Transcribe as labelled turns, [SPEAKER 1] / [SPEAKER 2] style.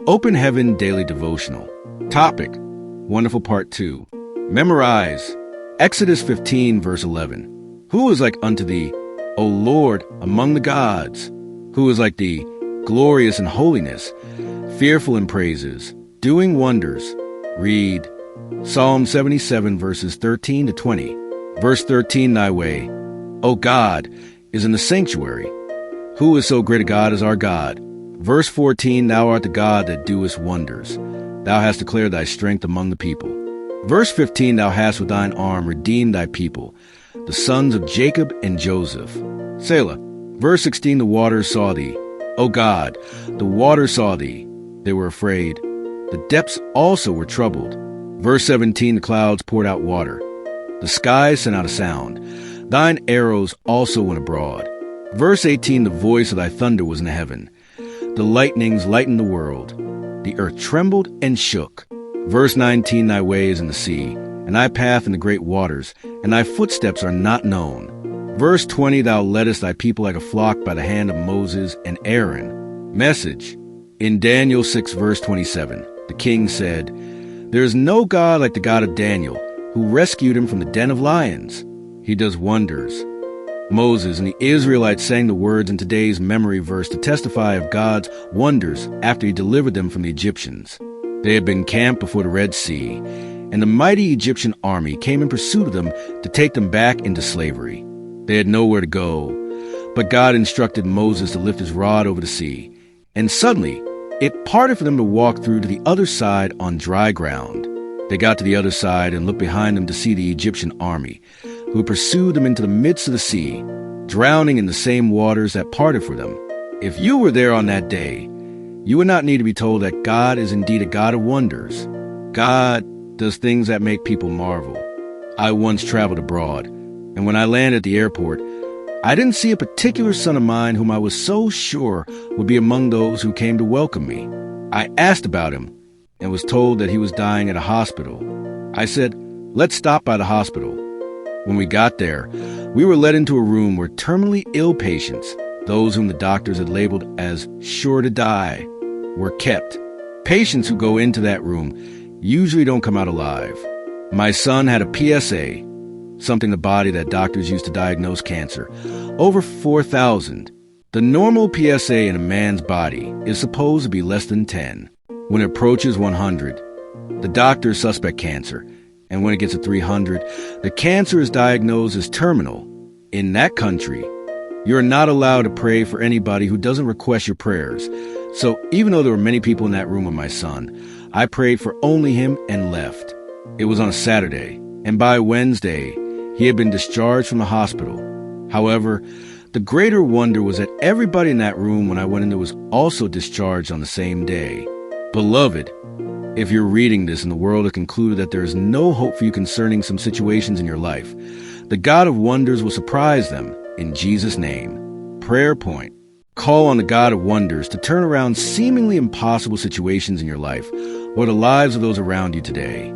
[SPEAKER 1] Visual.Open.Heaven Daily Devotional. Topic: Wonderful Part 2. Memorize. Exodus 15, verse 11. Who is like unto thee, O Lord, among the gods? Who is like thee, glorious in holiness, fearful in praises, doing wonders? Read Psalm 77, verses 13 to 20. Verse 13, Thy way, O God, is in the sanctuary. Who is so great a God as our God? Verse 14, Thou art the God that doest wonders. Thou hast declared thy strength among the people. Verse 15, Thou hast with thine arm redeemed thy people, the sons of Jacob and Joseph. Selah. Verse 16, The waters saw thee. O God, the waters saw thee. They were afraid. The depths also were troubled. Verse 17, The clouds poured out water. The skies sent out a sound. Thine arrows also went abroad. Verse 18, The voice of thy thunder was in heaven. The lightnings lightened the world. The earth trembled and shook. Verse 19, Thy way is in the sea, and thy path in the great waters, and thy footsteps are not known. Verse 20, Thou leddest thy people like a flock by the hand of Moses and Aaron. Message. In Daniel 6, verse 27, the king said, There is no God like the God of Daniel, who rescued him from the den of lions. He does wonders. Moses and the Israelites sang the words in today's memory verse to testify of God's wonders after he delivered them from the Egyptians. They had been camped before the Red Sea, and the mighty Egyptian army came in pursuit of them to take them back into slavery. They had nowhere to go, but God instructed Moses to lift his rod over the sea, and suddenly it parted for them to walk through to the other side on dry ground. They got to the other side and looked behind them to see the Egyptian army, who pursued them into the midst of the sea, drowning in the same waters that parted for them. If you were there on that day, you would not need to be told that God is indeed a God of wonders. God does things that make people marvel. I once traveled abroad, and when I landed at the airport, I didn't see a particular son of mine whom I was so sure would be among those who came to welcome me. I asked about him and was told that he was dying at a hospital. I said, Let's stop by the hospital. When we got there, we were led into a room where terminally ill patients, those whom the doctors had labeled as sure to die, were kept. Patients who go into that room usually don't come out alive. My son had a PSA, something in the body that doctors use to diagnose cancer, over 4,000. The normal PSA in a man's body is supposed to be less than 10. When it approaches 100, the doctors suspect cancer, and when it gets to 300, the cancer is diagnosed as terminal. In that country, you're not allowed to pray for anybody who doesn't request your prayers. So even though there were many people in that room with my son, I prayed for only him and left. It was on a Saturday, and by Wednesday, he had been discharged from the hospital. However, the greater wonder was that everybody in that room when I went in there was also discharged on the same day. Beloved, if you're reading this and the world has concluded that there is no hope for you concerning some situations in your life, the God of wonders will surprise them in Jesus' name. Prayer point. Call on the God of wonders to turn around seemingly impossible situations in your life or the lives of those around you today.